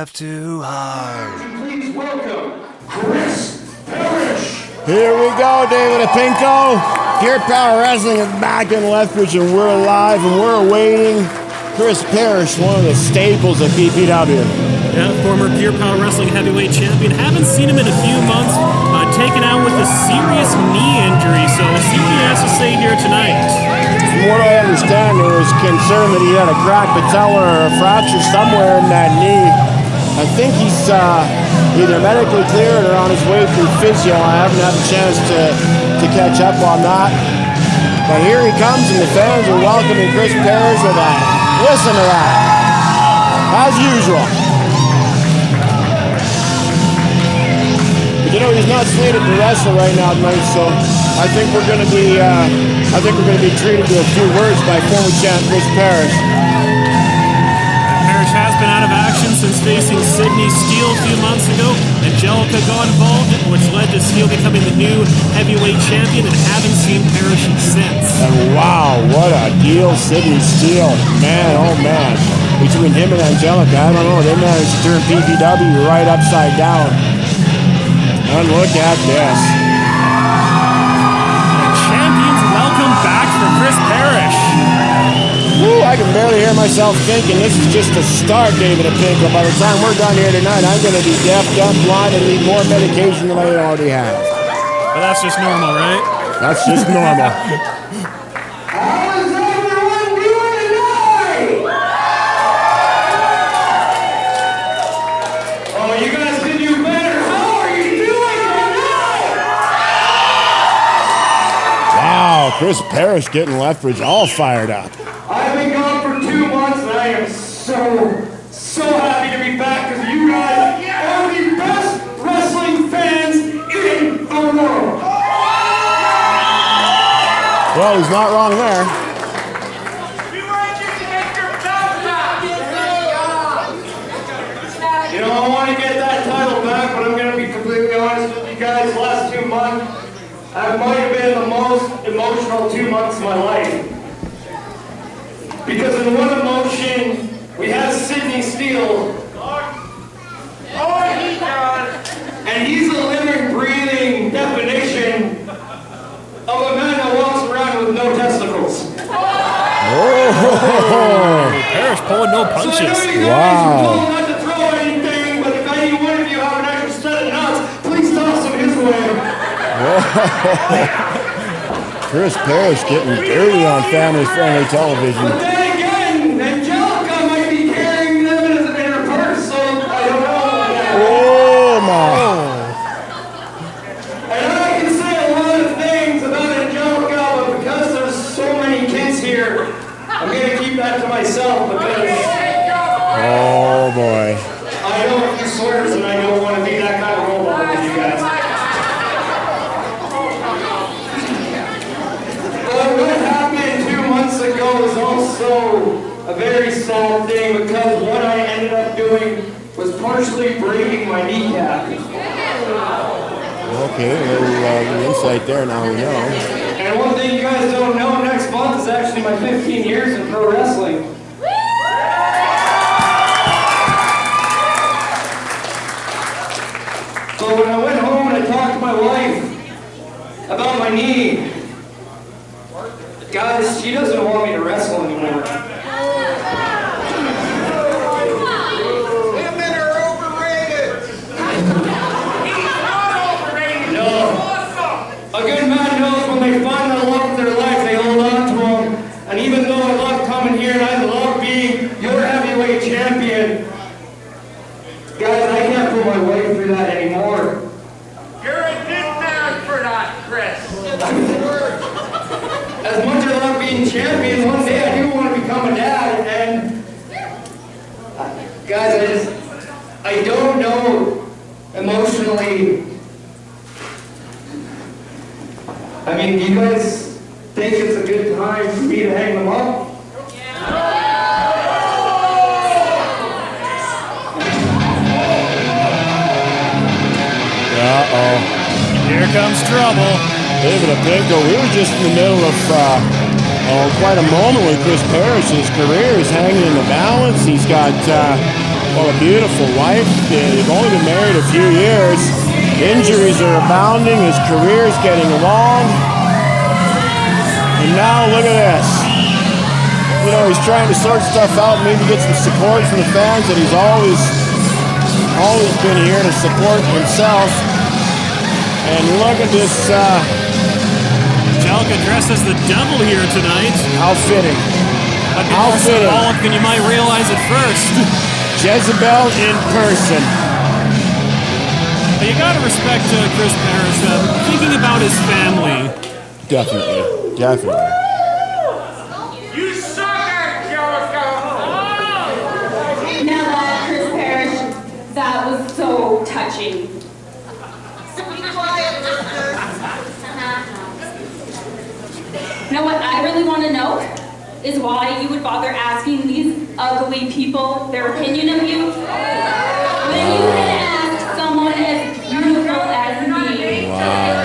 laugh too hard. Please welcome Chris Parrish. Here we go, David Apinko. Pure Power Wrestling is back in Lethbridge, and we're live, and we're awaiting Chris Parrish, one of the staples of PPW. Yeah, former Pure Power Wrestling heavyweight champion. Haven't seen him in a few months, taken out with a serious knee injury, so we'll see what he has to say here tonight. From what I understand, there was concern that he had a cracked patella or a fracture somewhere in that knee. I think he's either medically cleared or on his way through physio. I haven't had a chance to catch up on that. But here he comes, and the fans are welcoming Chris Parrish with a listen to that. As usual. But you know, he's not slated to wrestle right now tonight, so I think we're going to be treated to a few words by former champ Chris Parrish. Parrish has been out of action since facing Steele a few months ago. Angelica got involved, which led to Steele becoming the new heavyweight champion, and haven't seen Parrish since. And wow, what a deal Steele. Man, oh man. Between him and Angelica, I don't know, they managed to turn PPW right upside down. And look at this. The champions welcome back for Chris Parrish. Woo, I can barely hear myself thinking. This is just a start, David Apinko. By the time we're done here tonight, I'm going to be deaf, dumb, blind, and need more medication than I already have. But that's just normal, right? That's just normal. How is everyone doing tonight? Oh, you guys can do better. How are you doing tonight? Wow, Chris Parrish getting Lethbridge all fired up. I've been gone for 2 months, and I am so happy to be back because you guys are the best wrestling fans in the world. Well, he's not wrong there. You know, I want to get that title back, but I'm going to be completely honest with you guys. The last 2 months, I might have been the most emotional 2 months of my life. Because in one emotion, we have Steele. And he's a living, breathing definition of a man that walks around with no testicles. Oh, Parrish pulling no punches. So I know you guys are told not to throw anything, but if any one of you have an extra set of nuts, please toss them his way. Chris Parrish getting dirty on family-friendly television. But then again, Angelica might be carrying them in her purse, so I don't know. Oh, my. And I can say a lot of things about Angelica, but because there's so many kids here, I'm going to keep that to myself because Oh, boy. I know a few swears and I don't want to be that kind of role model with you guys. But what happened 2 months ago is also a very sad thing because what I ended up doing was partially breaking my kneecap. Okay, a little insight there, now we know. And one thing you guys don't know, next month is actually my 15 years in pro wrestling. So when I went home and I talked to my wife about my knee, guys, she doesn't want me to wrestle anymore. Women are overrated. He's not overrated. No. A good man knows when they find the love of their life, they hold on to him. And even though I love coming here and I love being your heavyweight champion, guys, I can't put my way through that anymore. You're a good man for that, Chris. As much as I love being champion, one day I do want to become a dad, and guys, I don't know emotionally. I mean, do you guys think it's a good time for me to hang them up? Uh-oh. Here comes trouble. David Apinko, we were just in the middle of quite a moment with Chris Parrish. His career is hanging in the balance. He's got Well, a beautiful wife. They've only been married a few years. Injuries are abounding. His career's getting long. And now look at this. You know, he's trying to sort stuff out, maybe get some support from the fans that he's always been here to support himself. And look at this. Angelica dressed as the devil here tonight. How fitting. How symbolic than you might realize at first. Jezebel in person. But you gotta respect Chris Parrish thinking about his family. Definitely, definitely. You sucker, Jericho! Now that, Chris Parrish, that was so touching. Be quiet, mister. You know what I really want to know is why you would bother asking these ugly people their opinion of you when you can ask someone as beautiful as me. Wow.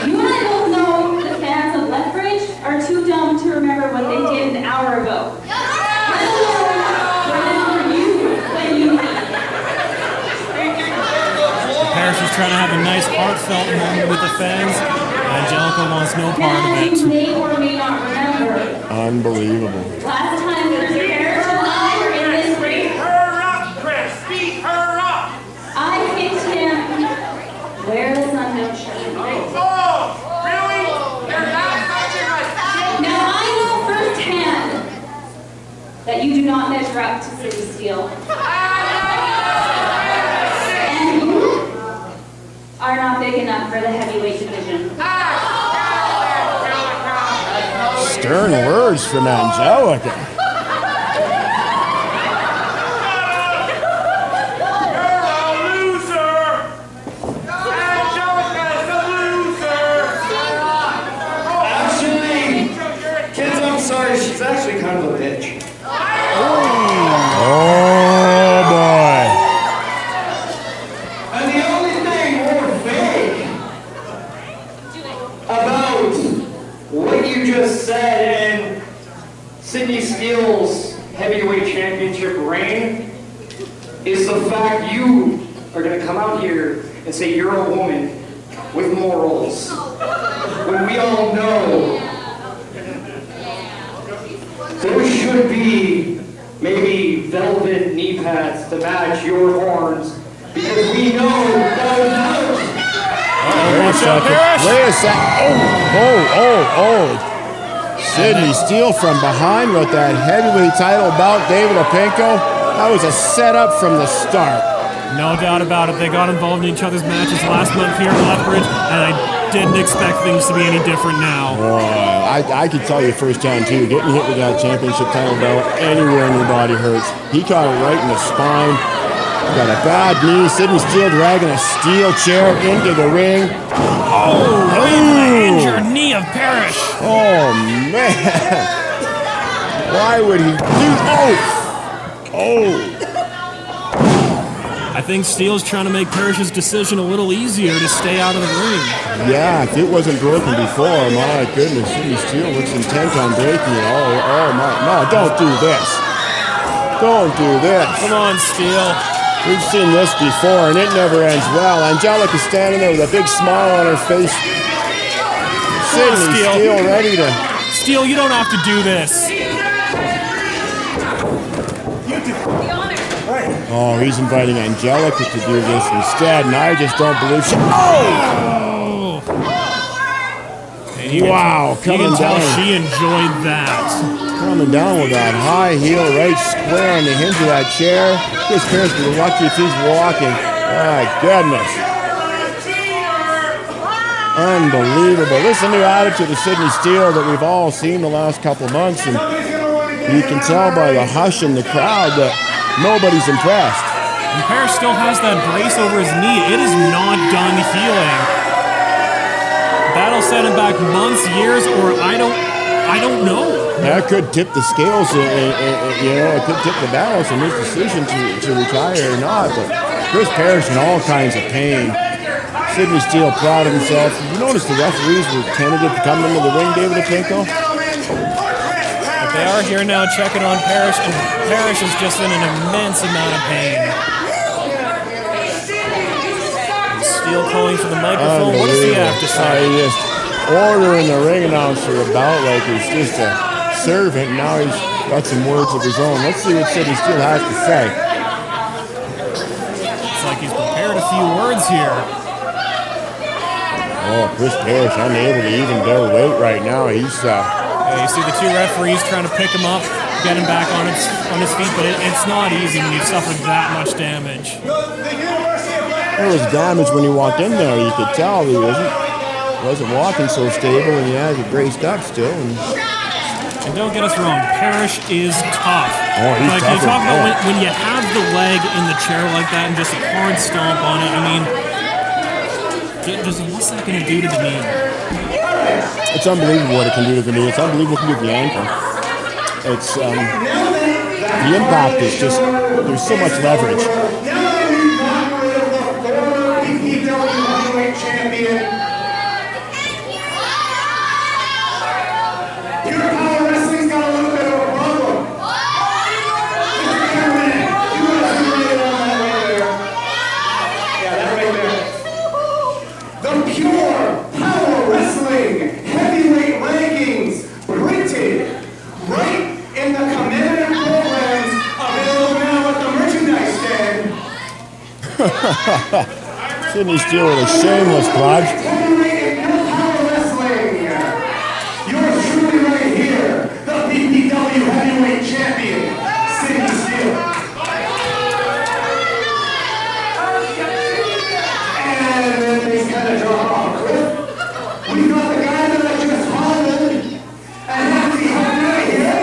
You and I both know the fans of Lethbridge are too dumb to remember what they did an hour ago. Let alone remember you when you leave. Parrish is trying to have a nice heartfelt moment with the fans. Angelica wants no part Now of it. you may or may not remember. Unbelievable. Last time Chris Parrish and I were in this ring, Beat her up, Chris! Beat her up! I picked him. Where the sun don't shine. Oh, really? You're not touching my shit? Now I know firsthand that you do not measure up to City Steele. And you are not big enough for the heavyweight division. Stern words from Angelica. You're a loser! Angelica's a loser! Actually, kids, I'm sorry, she's actually kind of a bitch. Oh boy. And the only thing more fake about what you just said and Sidney Steele's heavyweight championship reign is the fact you are going to come out here and say you're a woman with morals. When we all know there should be maybe velvet knee pads to match your horns because we know that Wait a second. Wait a second. Oh. Sidney Steele from behind with that heavyweight title bout. David Opinko. That was a setup from the start. No doubt about it. They got involved in each other's matches last month here in Lethbridge, and I didn't expect things to be any different now. I could tell you firsthand too, getting hit with that championship title belt anywhere in your body hurts. He caught it right in the spine. Got a bad knee. Sidney Steele dragging a steel chair into the ring. Oh, right into the injured knee of Parrish. Oh man! Why would he do? Oh! I think Steele's trying to make Parrish's decision a little easier to stay out of the ring. Yeah, if it wasn't broken before, my goodness, Sidney Steele looks intent on breaking it. Oh my! No, don't do this! Don't do this! Come on, Steele. We've seen this before, and it never ends well. Angelica's standing there with a big smile on her face. Sidney Steele ready to... Steele, you don't have to do this. Oh, he's inviting Angelica to do this instead, and I just don't believe she... Oh! Wow, You coming can tell down. she enjoyed that. Coming down with that high heel right square on the hinge of that chair. Chris Parrish would be lucky if he's walking. My goodness. Unbelievable. This is a new attitude of Sidney Steele that we've all seen the last couple months, and you can tell by the hush in the crowd that nobody's impressed. And Parrish still has that brace over his knee. It is not done healing. That'll set him back months, years, or I don't know. That could tip the scales, it could tip the balance in his decision to retire or not. But Chris Parrish in all kinds of pain. Sidney Steele proud of himself. You notice the referees were tentative to come into the ring, David Opinko? But they are here now checking on Parrish, and Parrish is just in an immense amount of pain. Steele calling for the microphone. What does he have to say? He's just ordering the ring announcer about like he's just a servant. Now he's got some words of his own. Let's see what Steele has to say. It's like he's prepared a few words here. Oh, Chris Parrish unable to even bear weight right now. He's you see the two referees trying to pick him up, get him back on his feet, but it's not easy when you've suffered that much damage. There was damage when he walked in there. You could tell he wasn't walking so stable, and he has it braced up still. And don't get us wrong, Parrish is tough. Oh, he's like tough. You talk about when you have the leg in the chair like that and just a hard stomp on it. I mean, what's that going to do to the knee? It's unbelievable what it can do to the knee. It's unbelievable what it can do to the ankle. It's the impact is just, there's so much leverage. PPW heavyweight champion. Pure Power Wrestling's got a little bit of a problem. Mr. Cameraman, you want to zoom in on that right there. Yeah, that right there. The Pure Power Wrestling heavyweight rankings printed right in the commemorative programs available now at the merchandise stand. Sidney Steele with a shameless plug. Yours truly right here, the PPW heavyweight champion, Sidney Steele. And then they kind of drop off a cliff. We got the guy that I just followed, and how's he holding out here?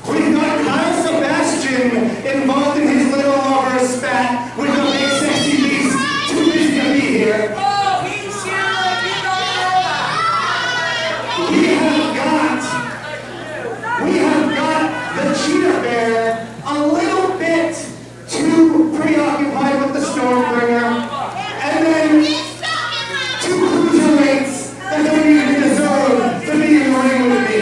We've got Kyle Sebastian involved in his little lover spat with the big sexy beast, too busy to be here. We have got the cheetah bear a little bit too preoccupied with the Stormbringer, and then two cruiserweights that don't even deserve to be in the ring with me.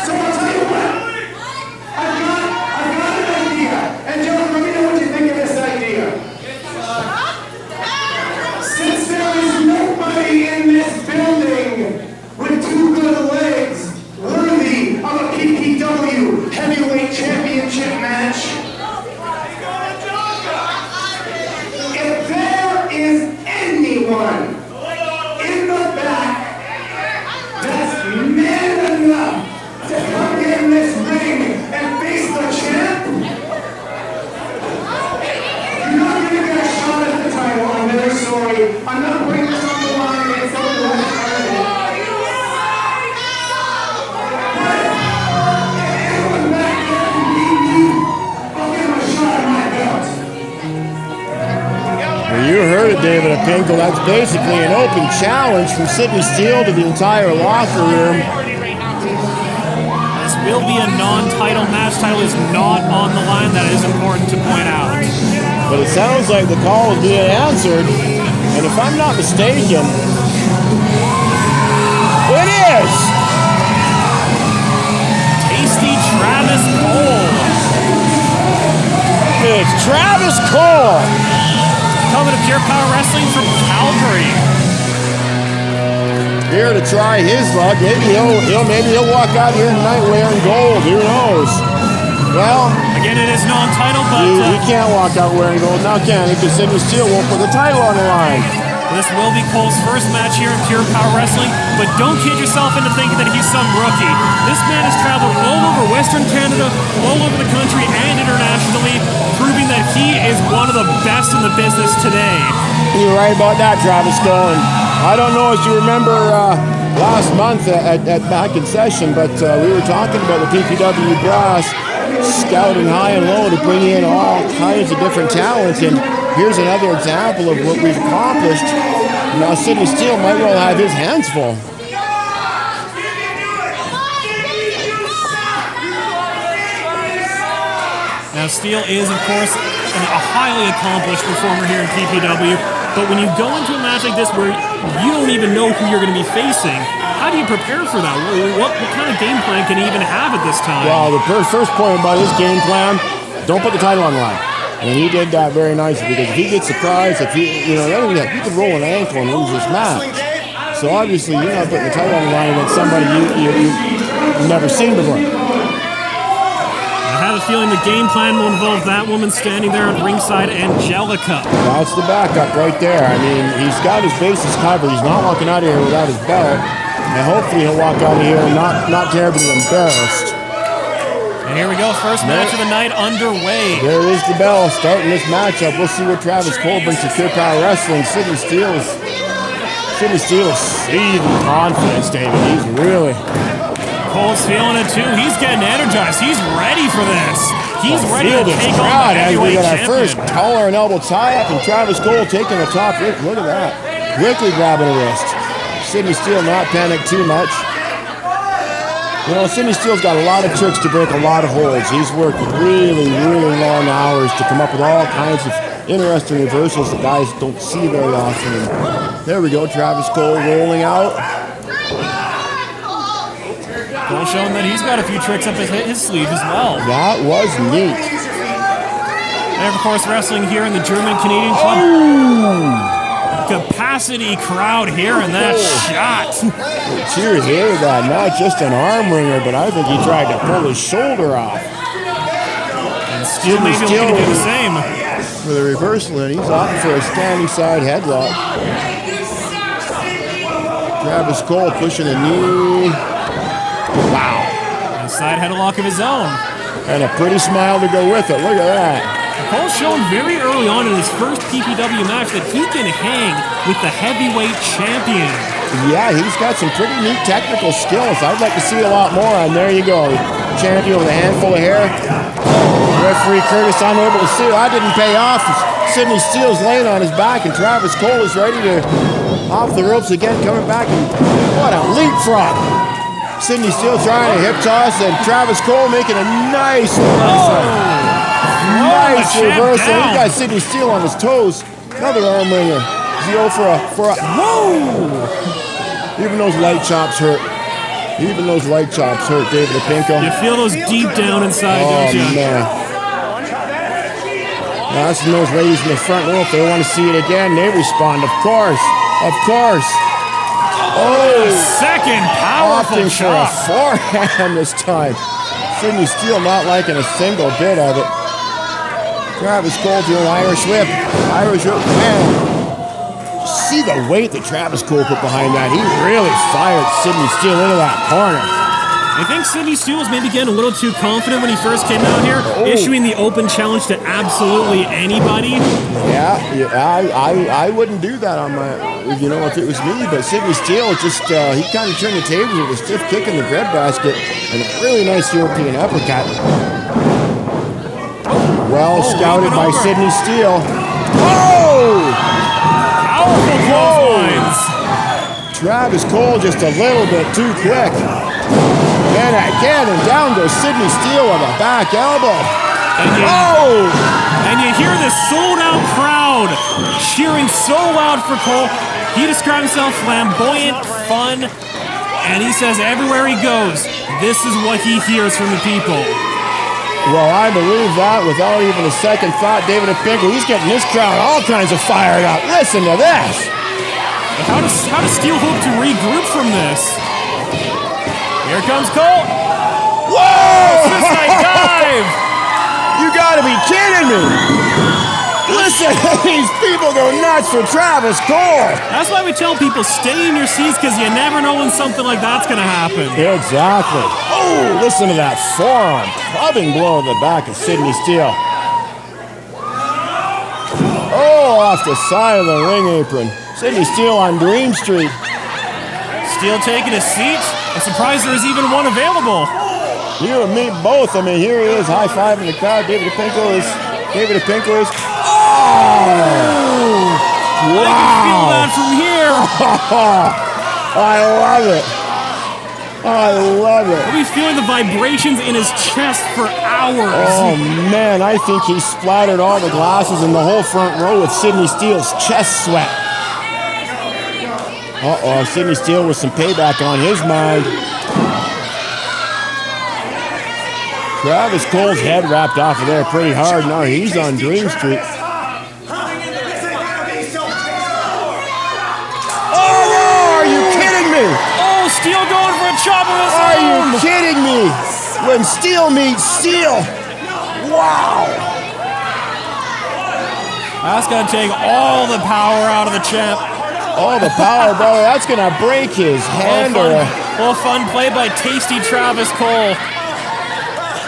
So I'll tell you what, I've got an idea, and John, let me know what you think of this idea. Since there is nobody in this building with two good legs worthy of a PPW heavyweight championship match, if there is anyone in the back that's man enough to come in this ring and face the champ, you're not going to get a shot at the title. I'm very sorry. I'm not putting this on the line against someone who has earned it. But if anyone back there can beat me, I'll give him a shot at my belt. Well, you heard it, David Apinko. That's basically an open challenge from Sidney Steele to the entire locker room. This will be a non-title match. Title is not on the line. That is important to point out. But it sounds like the call is being answered. And if I'm not mistaken, it is! Tasty Travis Cole. It's Travis Cole! Coming to Pure Power Wrestling from Calgary. Here to try his luck. Maybe he'll walk out here tonight wearing gold. Who knows? Well, again, it is non-title, but he can't walk out wearing gold now, can he? Because Sidney Steele won't put the title on the line. this will be Cole's first match here in Pure Power Wrestling. But don't kid yourself into thinking that he's some rookie. This man has traveled all over Western Canada, all over the country, and internationally, proving that he is one of the best in the business today. You're right about that, Travis Cole. I don't know if you remember last month back in session, but we were talking about the PPW brass scouting high and low to bring in all kinds of different talents, and here's another example of what we've accomplished. Now Sidney Steele might well have his hands full. Now Steele is, of course, a highly accomplished performer here in PPW. But when you go into a match like this where you don't even know who you're going to be facing, how do you prepare for that? What kind of game plan can he even have at this time? Well, the first point about his game plan, don't put the title on the line. And he did that very nicely because if he gets surprised, if he, you know, then he could roll an ankle and lose his match. So obviously you're not putting the title on the line against somebody you've never seen before. I have a feeling the game plan will involve that woman standing there at ringside, Angelica. That's the backup right there. I mean, he's got his bases covered. He's not walking out of here without his belt. And hopefully he'll walk out of here not terribly embarrassed. And here we go, first match of the night underway. There is the bell starting this matchup. We'll see what Travis Cole brings to Pure Power Wrestling. Sidney Steele is seething confidence, David. He's really... Cole's feeling it too. He's getting energized. He's ready for this. He's ready to take on the heavyweight champion. Our first champion. collar and elbow tie-up, and Travis Cole taking the top. Look at that. Quickly grabbing a wrist. Sidney Steele not panicked too much. You know, Sidney Steele's got a lot of tricks to break a lot of holds. He's worked really, really long hours to come up with all kinds of interesting reversals that guys don't see very often. And there we go, Travis Cole rolling out. Cole showing that he's got a few tricks up his sleeve as well. That was neat. And of course, wrestling here in the German-Canadian Club. Oh. Capacity crowd here and that shot. Cheers here to that. Not just an arm wringer, but I think he tried to pull his shoulder off. And Steele maybe looking to do the same. For the reversal, and he's opting for a standing side headlock. Travis Cole pushing a knee. Wow. A side headlock of his own. And a pretty smile to go with it. Look at that. Cole's shown very early on in his first PPW match that he can hang with the heavyweight champion. Yeah, he's got some pretty neat technical skills. I'd like to see a lot more. And there you go. Champion with a handful of hair. Referee Curtis unable to see. That didn't pay off. Sidney Steele's laying on his back, and Travis Cole is ready to off the ropes again, coming back. And what a leapfrog. Sidney Steele trying to hip toss, and Travis Cole making a nice reversal. Nice reversal. He got Sidney Steele on his toes. Another arm wringer. Does he go for a whoa? Even those light chops hurt. Even those light chops hurt, David Pinko. You feel those deep down inside, don't you? Oh, man. Now, that's from those ladies in the front row. If they want to see it again, they respond. Of course. Of course. Oh, second powerful opting for a shot. forehand this time. Sidney Steele not liking a single bit of it. Travis Cole doing Irish whip. Irish whip. Man. See the weight that Travis Cole put behind that. He really fired Sidney Steele into that corner. I think Sidney Steele was maybe getting a little too confident when he first came out here, issuing the open challenge to absolutely anybody. Yeah, I wouldn't do that on my, you know, if it was me. But Sidney Steele just, he kind of turned the tables with a stiff kick in the breadbasket and a really nice European uppercut. Well scouted by Sidney Steele. Oh! Powerful clotheslines. Travis Cole just a little bit too quick. And again, and down goes Sidney Steele with a back elbow. And you hear this sold-out crowd cheering so loud for Cole. He describes himself flamboyant, fun, and he says everywhere he goes, this is what he hears from the people. Well, I believe that without even a second thought. David Pinko, he's getting this crowd all kinds of fired up. Listen to this. How does Steele hope to regroup from this? Here comes Cole. Whoa! Suicide dive! You gotta be kidding me! Listen, these people go nuts for Travis Cole. That's why we tell people stay in your seats, because you never know when something like that's gonna happen. Exactly. Oh, listen to that forearm. Clubbing blow to the back of Sidney Steele. Oh, off the side of the ring apron. Sidney Steele on Dream Street. Steele taking a seat. I'm surprised there's even one available. You and me both. I mean, here he is, high-fiving the crowd. David Pinko is. Oh! Wow! I can feel that from here. I love it. I love it. He'll be feeling the vibrations in his chest for hours. Oh, man, I think he splattered all the glasses in the whole front row with Sidney Steele's chest sweat. Uh-oh, Sidney Steele with some payback on his mind. Travis Cole's head wrapped off of there pretty hard. Now he's on Dream Street. Oh, no, are you kidding me? Oh, Steele going for a chop of his Are own. you kidding me? When Steele meets Steele. Wow. That's going to take all the power out of the champ. Oh, the power, brother. That's going to break his hand. Little fun play by tasty Travis Cole.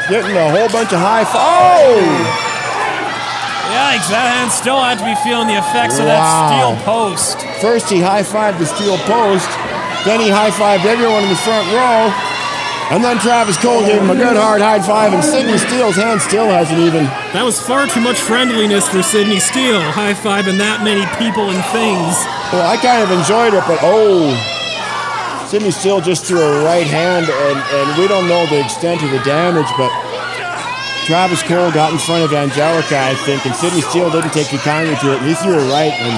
Getting a whole bunch of high Oh! Yikes, that hand still had to be feeling the effects of that steel post. First he high-fived the steel post. Then he high-fived everyone in the front row. And then Travis Cole gave him a good hard high five, and Sidney Steele's hand still hasn't even. That was far too much friendliness for Sidney Steele, high-fiving that many people and things. Well, I kind of enjoyed it, but Sidney Steele just threw a right hand, and we don't know the extent of the damage, but Travis Cole got in front of Angelica, I think, and Sidney Steele didn't take too kindly to it, and he threw a right, and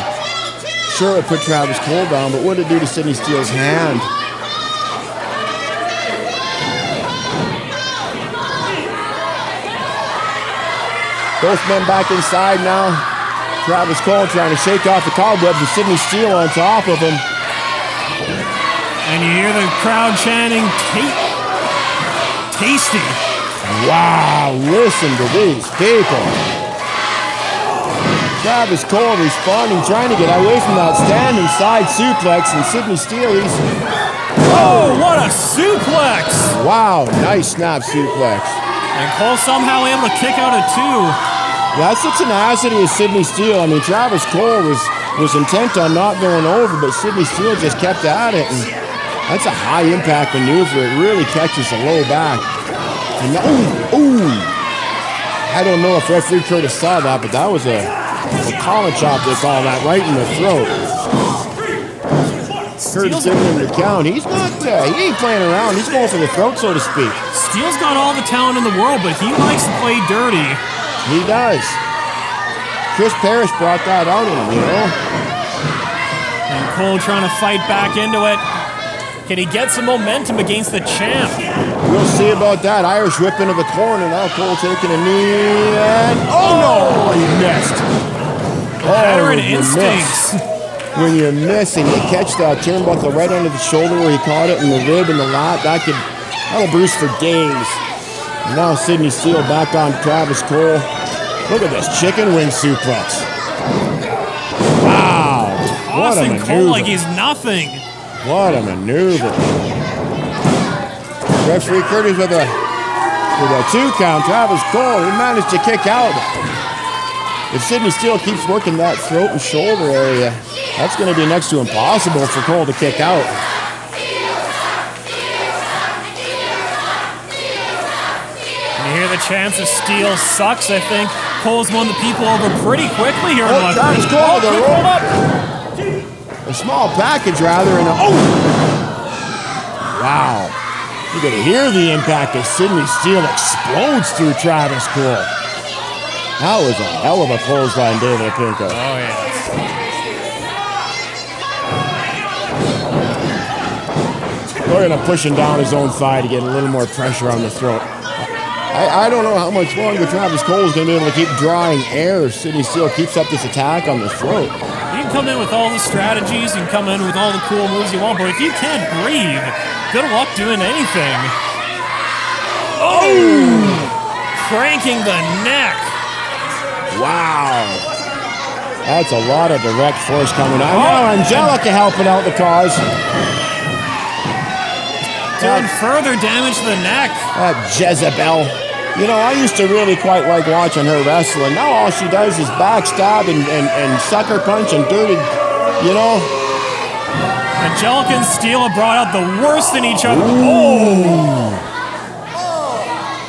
sure it put Travis Cole down, but what did it do to Sidney Steele's hand? Both men back inside now. Travis Cole trying to shake off the cobwebs with Sidney Steele on top of him. And you hear the crowd chanting, tasty. Wow, listen to these people. Travis Cole responding, trying to get away from that standing side suplex, and Sidney Steele, Oh, what a suplex! Wow, nice snap suplex. And Cole somehow able to kick out at 2. That's the tenacity of Sidney Steele. I mean, Travis Cole was intent on not going over, but Sidney Steele just kept at it. And that's a high-impact maneuver. It really catches the low back. And I don't know if referee Curtis saw that, but that was a collar chop, they call that, right in the throat. Curtis giving him the count. He's not, he ain't playing around. He's going for the throat, so to speak. Steele's got all the talent in the world, but he likes to play dirty. He does. Chris Parrish brought that out in him, you know? And Cole trying to fight back into it. Can he get some momentum against the champ? We'll see about that. Irish whip into the corner. Now Cole taking a knee. And no! He missed. Veteran instincts. When you miss and you catch that turnbuckle right under the shoulder where he caught it in the rib and the lat, that'll bruise for days. And now Sidney Steele back on Travis Cole. Look at this chicken wing suplex. Wow. What a Tossing maneuver. Cole like he's nothing. What a maneuver. Referee Curtis with a 2 count. Travis Cole, he managed to kick out. If Sidney Steele keeps working that throat and shoulder area, that's going to be next to impossible for Cole to kick out. You hear the chance of Steele sucks, I think. Cole's won the people over pretty quickly here. Travis Cole, the roll up. A small package, rather, and wow. You're going to hear the impact as Sidney Steele explodes through Travis Cole. That was a hell of a clothesline, David Pinko. Oh, yeah. Look at him pushing down his own thigh to get a little more pressure on the throat. I don't know how much longer Travis Cole is going to be able to keep drawing air if Sidney Steele keeps up this attack on the throat. You can come in with all the strategies, you can come in with all the cool moves you want, but if you can't breathe, good luck doing anything. Oh! Cranking the neck. Wow. That's a lot of direct force coming out. Now Angelica helping out the cause. Doing further damage to the neck. That Jezebel. You know, I used to really quite like watching her wrestling. Now all she does is backstab and sucker punch and dirty, you know. Angelica and Steele have brought out the worst in each other. Oh!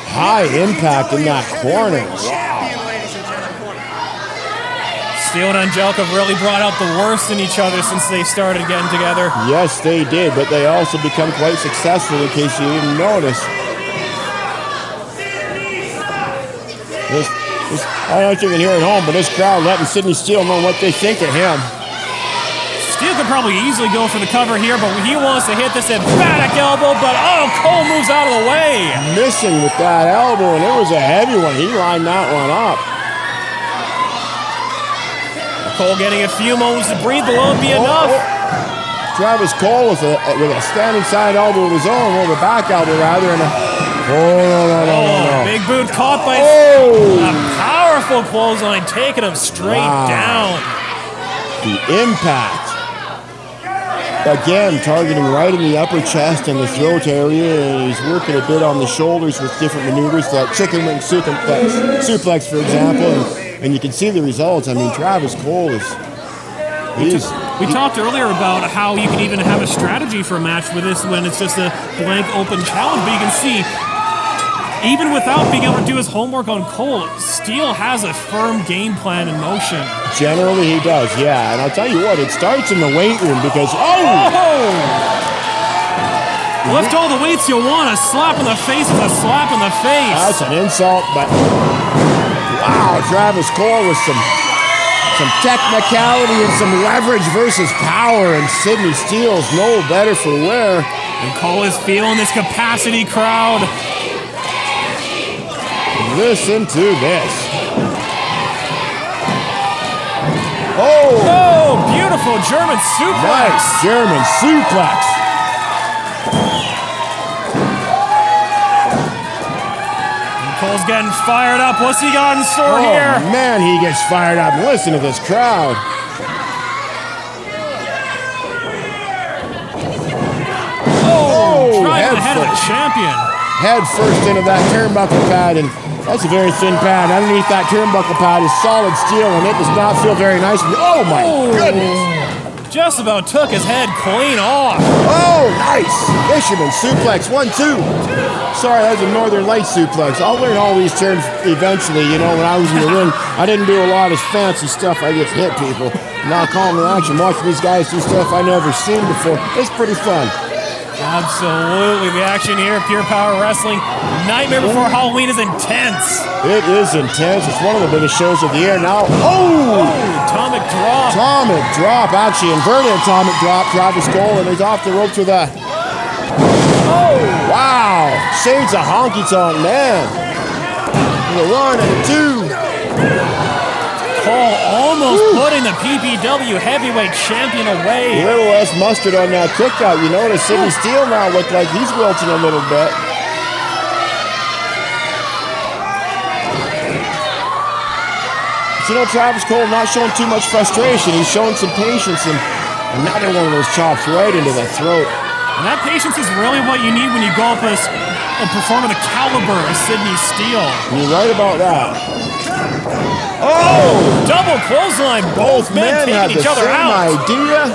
High impact in that corner. Steele and Angelica have really brought out the worst in each other since they started getting together. Yes, they did, but they also become quite successful, in case you didn't notice. I don't know if you can hear it at home, but this crowd letting Sidney Steele know what they think of him. Steele could probably easily go for the cover here, but he wants to hit this emphatic elbow, but Cole moves out of the way. Missing with that elbow, and it was a heavy one. He lined that one up. Cole getting a few moments to breathe, but won't be enough. Travis Cole with a standing side elbow of his own, or the back elbow rather, and no. Big boot caught by a powerful clothesline, taking him straight down. The impact. Again, targeting right in the upper chest and the throat area, and he's working a bit on the shoulders with different maneuvers, that chicken wing suplex, for example, and you can see the results. I mean, Travis Cole is... We talked earlier about how you can even have a strategy for a match with this when it's just a blank open challenge, but you can see, even without being able to do his homework on Cole, Steele has a firm game plan in motion. Generally he does, yeah. And I'll tell you what, it starts in the weight room because, lift all the weights you want. A slap in the face is a slap in the face. That's an insult, but wow, Travis Cole with some technicality and some leverage versus power, and Sidney Steele's no better for wear. And Cole is feeling this capacity crowd. Listen to this. Beautiful German suplex. Nice German suplex. And Cole's getting fired up. What's he got in store here? Man, he gets fired up. Listen to this crowd. Driving ahead of the champion. Head first into that turnbuckle pad, and that's a very thin pad. Underneath that turnbuckle pad is solid steel, and it does not feel very nice. Oh my goodness! Just about took his head clean off. Oh, nice! Fisherman suplex, 1-2. Sorry, that was a Northern Lights suplex. I'll learn all these terms eventually. You know, when I was in the ring, I didn't do a lot of fancy stuff. I just hit people. Now calling the action, watching these guys do stuff I never seen before. It's pretty fun. Absolutely. The action here at Pure Power Wrestling. Nightmare Before Halloween is intense. It is intense. It's one of the biggest shows of the year now. Atomic drop. Atomic drop. Actually, inverted atomic drop. Travis Cole, and he's off the ropes with a... Wow. Shades of honky tonk, man. With a 1 and a 2. Cole almost putting the PPW heavyweight champion away. A little less mustard on that kick out. You notice Sidney Steele now look like he's wilting a little bit. But you know, Travis Cole not showing too much frustration. He's showing some patience, and another one of those chops right into the throat. And that patience is really what you need when you go up and perform at the caliber of Sidney Steele. You're right about that. Double clothesline. Both men taking each other out. Idea.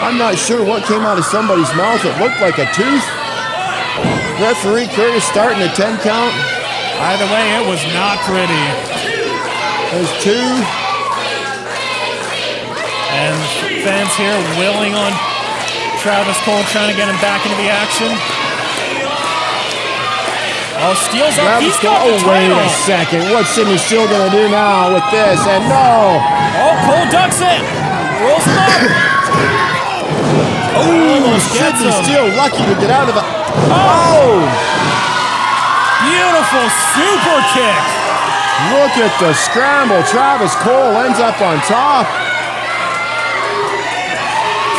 I'm not sure what came out of somebody's mouth. It looked like a tooth. Referee Curtis starting a 10 count. Either way, it was not pretty. There's 2. And fans here willing on Travis Cole, trying to get him back into the action. Steele's up. He's got the title. Wait a second. What's Sidney Steele going to do now with this? And no. Cole ducks it. Rolls him up. Almost gets him. Sidney Steele lucky to get out of the... Beautiful super kick. Look at the scramble. Travis Cole ends up on top.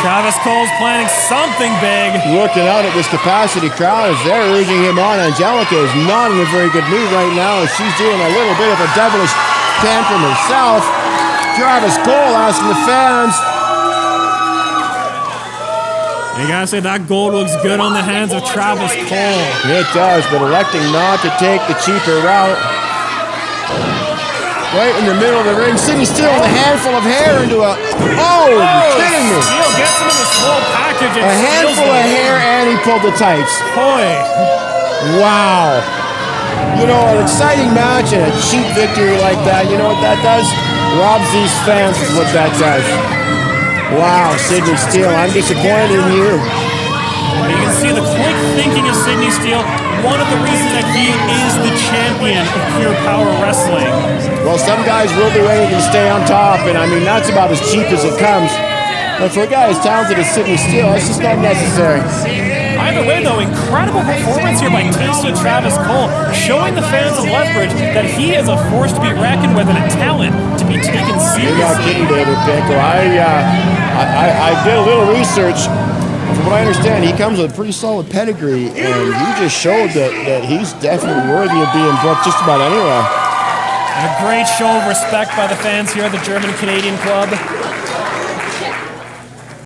Travis Cole's planning something big. Looking out at this capacity crowd as they're urging him on. Angelica is not in a very good mood right now as she's doing a little bit of a devilish tantrum herself. Travis Cole asking the fans. You gotta say that gold looks good on the hands of Travis Cole. It does, but electing not to take the cheaper route. Right in the middle of the ring, Sidney Steele with a handful of hair into a... you're kidding me. Steele gets him in a small package. A handful of hair, and he pulled the tights. Boy. Wow. You know, an exciting match and a cheap victory like that, you know what that does? Robs these fans is what that does. Wow, Sidney Steele, I'm disappointed in you. You can see the quick thinking of Sidney Steele, one of the reasons that he is the champion of pure power wrestling. Well, some guys will do anything to stay on top, and I mean, that's about as cheap as it comes. But for a guy as talented as Sidney Steele, that's just not necessary. Either way, though, incredible performance here by Tasty Travis Cole, showing the fans of Lethbridge that he is a force to be reckoned with and a talent to be taken seriously. You're not kidding, David Pickle. I did a little research. From what I understand, he comes with a pretty solid pedigree, and he just showed that he's definitely worthy of being booked just about anywhere. And a great show of respect by the fans here at the German-Canadian Club.